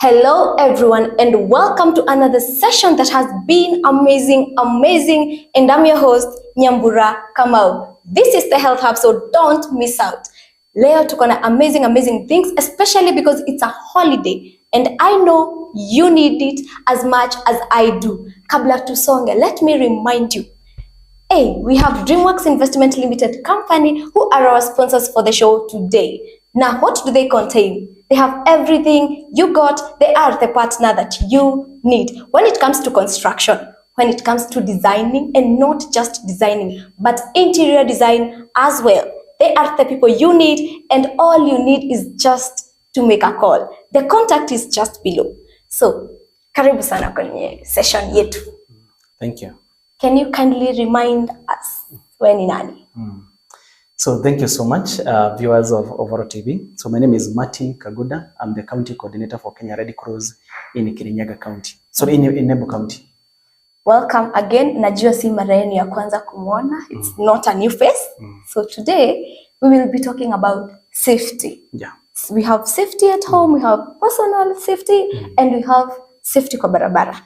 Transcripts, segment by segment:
Hello everyone and welcome to another session that has been amazing, and I'm your host Nyambura Kamau. This is the Health Hub, so don't miss out. Leo tuko na amazing things, especially because it's a holiday and I know you need it as much as I do. Kabla tusonge, let me remind you. Hey, we have DreamWorks Investment Limited Company who are our sponsors for the show today. Now, what do they contain? They have everything you got. They are the partner that you need when it comes to construction, when it comes to designing, and not just designing, but interior design as well. They are the people you need, and all you need is just to make a call. The contact is just below. So, karibu sana kwenye session yetu. Thank you. Can you kindly remind us wewe ni nani? So thank you so much, viewers of Ovoro TV. So my name is Martin Kaguda. I'm the county coordinator for Kenya Red Cross in Kirinyaga County. So in Embu County. Welcome again. Najua si mara yenu ya kwanza kumuona. It's not a new face. So today we will be talking about safety. Yeah. We have safety at home, we have personal safety, and we have safety kwa barabara.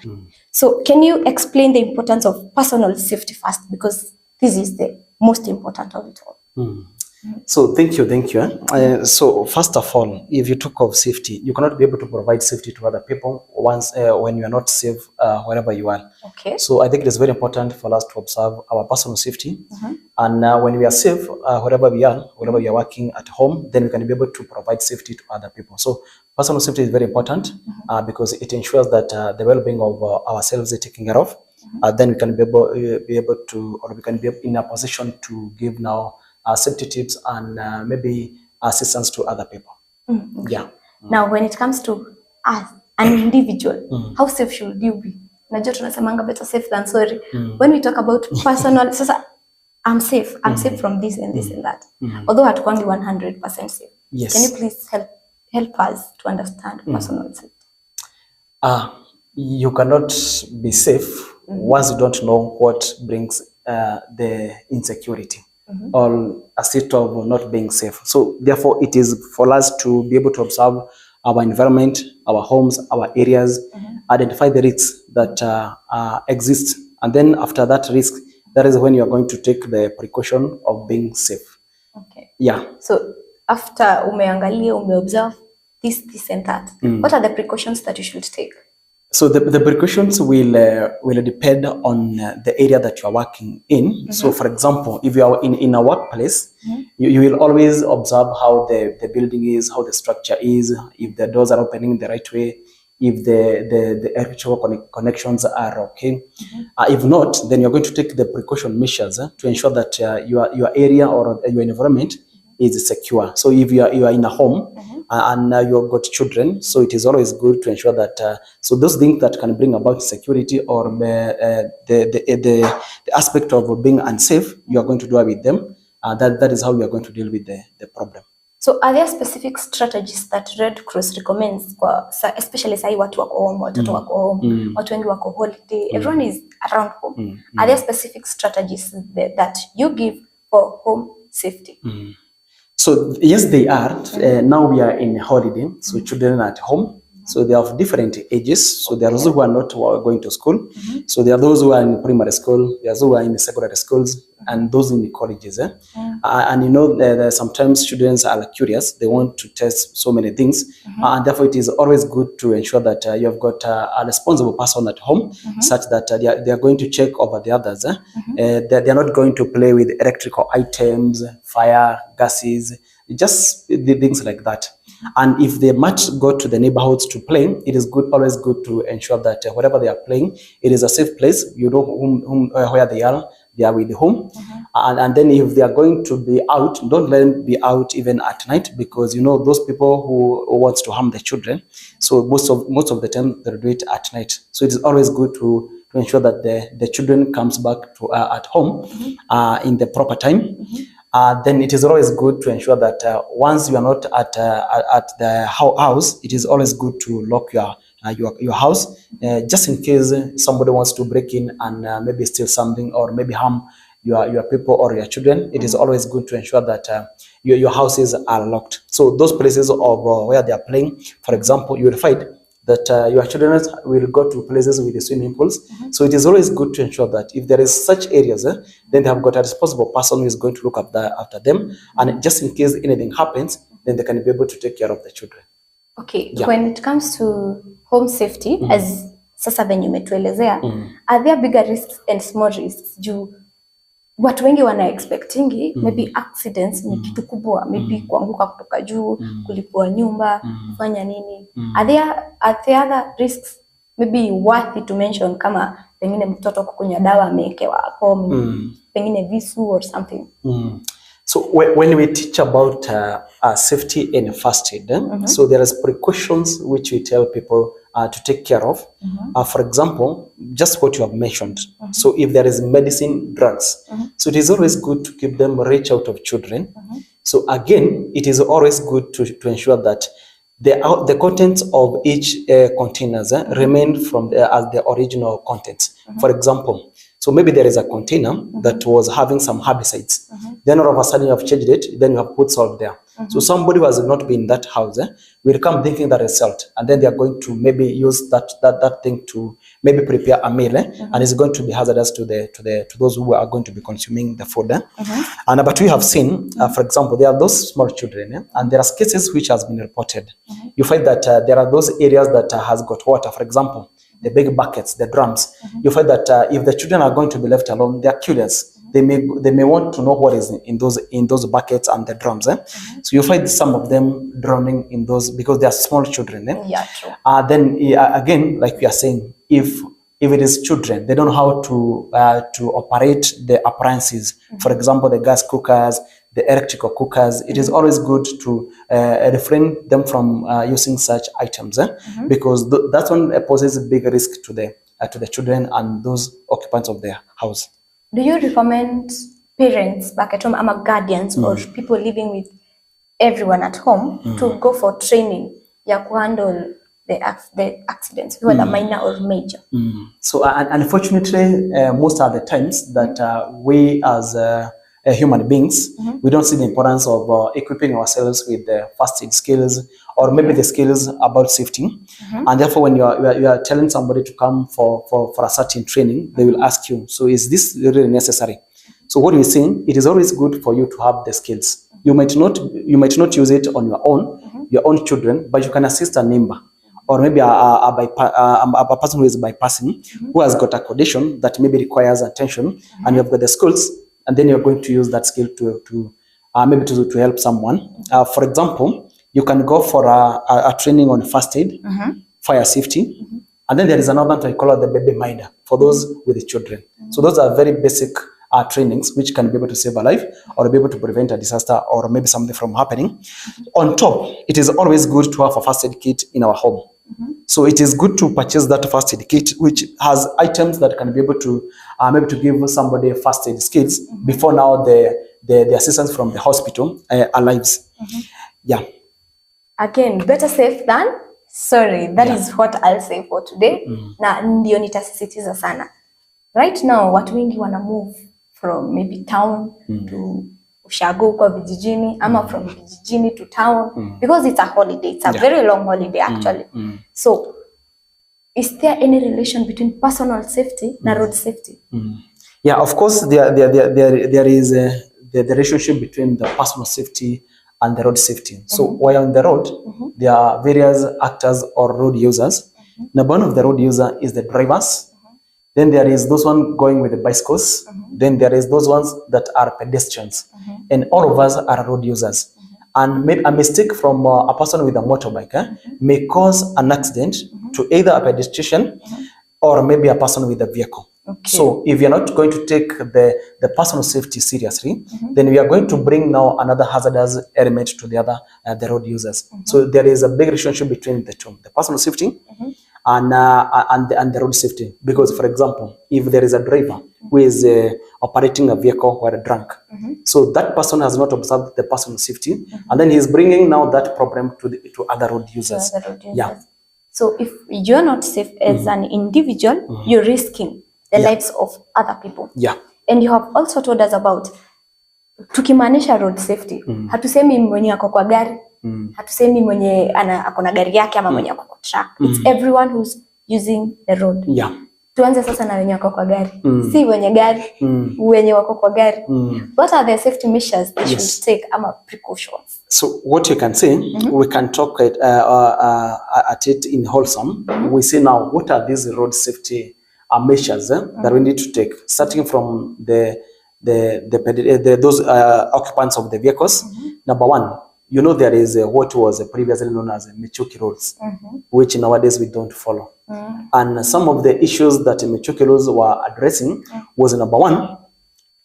So can you explain the importance of personal safety first, because this is the most important of it all. So thank you. So first of all, if you talk of safety, you cannot be able to provide safety to other people once when you are not safe wherever you are. Okay. So I think it is very important for us to observe our personal safety, and when we are safe wherever we are working at home, then we can be able to provide safety to other people. So personal safety is very important because it ensures that the well-being of ourselves is taken care of. Then we can be able to, or we can be in a position to give now safety tips and maybe assistance to other people. Okay. Yeah. Now when it comes to us, an individual, how safe should you be? Najua tunasemanga better safe than sorry. When we talk about personal, sasa I'm safe from this and this and that. Although hatukwangi 100% safe. Yes. Can you please help us to understand personal safety? You cannot be safe once you don't know what brings the insecurity or a state of not being safe. So therefore it is for us to be able to observe our environment, our homes, our areas, identify the risks that exist, and then after that risk, that is when you are going to take the precaution of being safe. Okay. Yeah. So after umeobserve this and that, what are the precautions that you should take? So the precautions will depend on the area that you are working in. So for example, if you are in a workplace, you will always observe how the building is, how the structure is, if the doors are opening the right way, if the electrical connections are okay. If not, then you're going to take the precaution measures to ensure that your area or your environment is secure. So if you are in a home and you've got children, so it is always good to ensure that so those things that can bring about security or the aspect of being unsafe, you are going to do with them. That is how we are going to deal with the problem. So are there specific strategies that Red Cross recommends, especially sai watu wako home, watoto wako home, watu wengi wako holiday, everyone is around home. Are there specific strategies that you give for home safety? So yes, they are. Now we are in holiday, so children are at home. So they are of different ages. So there are those who are not going to school. So there are those who are in primary school. There are those who are in the secondary schools, and those in the colleges. And you know, there sometimes students are curious. They want to test so many things, and therefore it is always good to ensure that you have got a responsible person at home, such that they are going to check over the others. They are not going to play with electrical items, fire, gases, just the things like that. And if they must go to the neighborhoods to play, it is always good to ensure that wherever they are playing, it is a safe place. You know where they are with whom. And then if they are going to be out, don't let them be out even at night, because you know those people who wants to harm the children. So most of the time they do it at night. So it is always good to ensure that the children comes back to at home in the proper time. Then it is always good to ensure that once you are not at the house, it is always good to lock your house, just in case somebody wants to break in and maybe steal something or maybe harm your people or your children. It is always good to ensure that your houses are locked. So those places of where they are playing, for example, you will find that your children will go to places with the swimming pools. So it is always good to ensure that if there is such areas, then they have got a responsible person who is going to look after them. And just in case anything happens, then they can be able to take care of the children. Okay, when it comes to home safety, as sasa venye umetuelezea, are there bigger risks and small risks? Juu watu wengi wana expectingi maybe accidents ni kitu kubwa, maybe kuanguka kutoka juu, kulipua nyumba, kufanya nini. Are there other risks maybe worthy to mention, kama pengine mtoto kukunywa dawa amewekewa hapo, pengine visu or something? So when we teach about safety and first aid, so there is precautions which we tell people to take care of. For example, just what you have mentioned. So if there is medicine, drugs, so it is always good to keep them reach out of children. So again, it is always good to ensure that the contents of each containers remain from as the original contents. For example, so maybe there is a container that was having some herbicides. Then all of a sudden you have changed it, then you have put salt there. So somebody who has not been in that house will come thinking that it's salt, and then they are going to maybe use that thing to maybe prepare a meal, and it's going to be hazardous to those who are going to be consuming the food. But we have seen, for example, there are those small children, and there are cases which has been reported. You find that there are those areas that has got water, for example, the big buckets, the drums. You find that if the children are going to be left alone, they are curious. They may want to know what is in those buckets and the drums. So you find some of them drowning in those because they are small children. Yeah, true. Then again, like we are saying, if it is children, they don't know how to operate the appliances. For example, the gas cookers, the electrical cookers. It is always good to refrain them from using such items, because that one poses a big risk to the children and those occupants of their house. Do you recommend parents back at home, guardians or people living with everyone at home to go for training ya kuhandle the accidents, whether minor or major? So unfortunately, most of the times that we as human beings, we don't see the importance of equipping ourselves with the first aid skills or maybe the skills about safety. And therefore, when you are telling somebody to come for a certain training, they will ask you, so is this really necessary? So what we're saying, it is always good for you to have the skills. You might not use it on your own children, but you can assist a neighbor or maybe a person who is bypassing, who has got a condition that maybe requires attention, and you have got the skills, and then you're going to use that skill to maybe to help someone. For example, you can go for a training on first aid, fire safety, and then there is another one I call it the baby minder for those with the children. So those are very basic trainings which can be able to save a life or be able to prevent a disaster or maybe something from happening. On top, it is always good to have a first aid kit in our home. So it is good to purchase that first aid kit, which has items that can be able to maybe to give somebody first aid skills before now the assistance from the hospital arrives. Yeah. Again, better safe than sorry. That is what I'll say for today. Na ndio nitasisitiza sana. Right now, watu wengi wana move from maybe town to ushago kwa vijijini, ama from vijijini to town because it's a holiday. It's a very long holiday actually. So, is there any relation between personal safety and road safety? Yeah, of course, there is the relationship between the personal safety and the road safety. So while on the road, there are various actors or road users. Now, one of the road user is the drivers. Then there is those one going with the bicycles. Then there is those ones that are pedestrians. And all of us are road users. And a mistake from a person with a motorbike may cause an accident to either a pedestrian or maybe a person with a vehicle. Okay. So if you're not going to take the personal safety seriously, then we are going to bring now another hazardous element to the other, the road users. So there is a big relationship between the two, the personal safety and the road safety. Because for example, if there is a driver who is operating a vehicle while drunk, so that person has not observed the personal safety, and then he is bringing now that problem to other road users. Yeah. So if you're not safe as an individual, you're risking the lives of other people. Yeah. And you have also told us about tukimaanisha road safety, hatusemi mwenye ako kwa gari, hatusemi mwenye ako na gari yake ama mwenye ako kwa truck. It's everyone who's using the road. Yeah. Tuanze sasa na wenye wako kwa gari. Si wenye gari, wenye wako kwa gari. What are the safety measures they should take ama precautions? So what you can say, we can talk at it in wholesome. We say now, what are these road safety measures that we need to take, starting from those occupants of the vehicles. Number one, you know there is what was previously known as Michuki rules, which nowadays we don't follow. And some of the issues that Michuki rules were addressing was, number one,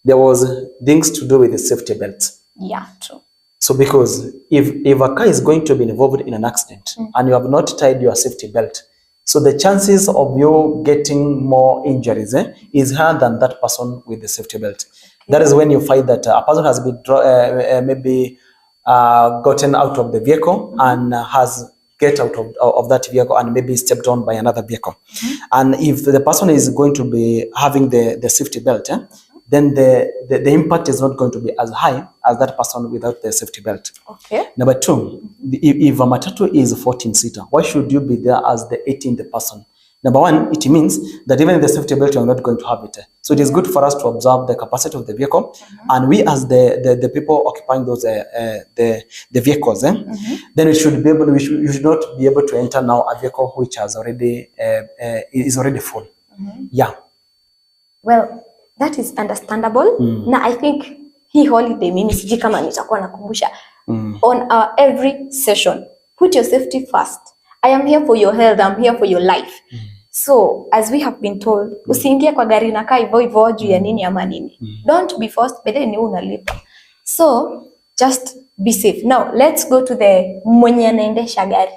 there was things to do with the safety belt. Yeah, true. So because if a car is going to be involved in an accident and you have not tied your safety belt, so the chances of you getting more injuries is higher than that person with the safety belt. Okay. That is when you find that a person has been maybe gotten out of the vehicle and has get out of that vehicle and maybe stepped on by another vehicle. And if the person is going to be having the safety belt, then the impact is not going to be as high as that person without the safety belt. Okay. Number two, if a matatu is 14-seater, why should you be there as the 18th person? Number one, it means that even in the safety belt, you're not going to have it. So it is good for us to observe the capacity of the vehicle, and we as the people occupying those the vehicles, then we should be able. You should not be able to enter now a vehicle which has already is already full. Yeah. Well, that is understandable. Na I think hii holiday mimi siji kama nitakuwa nakumbusha on our every session, put your safety first. I am here for your health, I'm here for your life. So as we have been told, usiingie kwa gari na kaa hivyo hivyo juu ya nini ama nini. Don't be forced, but then unalipa. So just be safe. Now let's go to the mwenye anaendesha gari.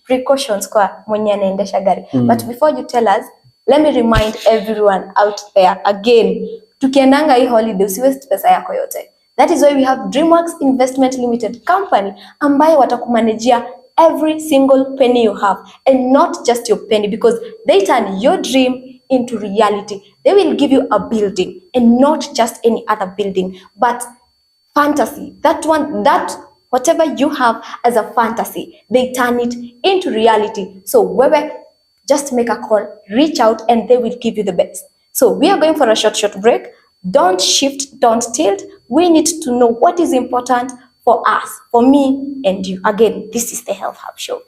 Precautions kwa mwenye anaendesha gari. But before you tell us, let me remind everyone out there again, tukiendanga hii holiday usiwaste pesa yako yote. That is why we have Dreamworks Investment Limited Company ambayo watakumanejia every single penny you have, and not just your penny, because they turn your dream into reality. They will give you a building, and not just any other building, but fantasy. That whatever you have as a fantasy, they turn it into reality. So wewe, just make a call, reach out, and they will give you the best. So we are going for a short break. Don't shift, don't tilt. We need to know what is important for us, for me and you. Again, this is the Health Hub Show.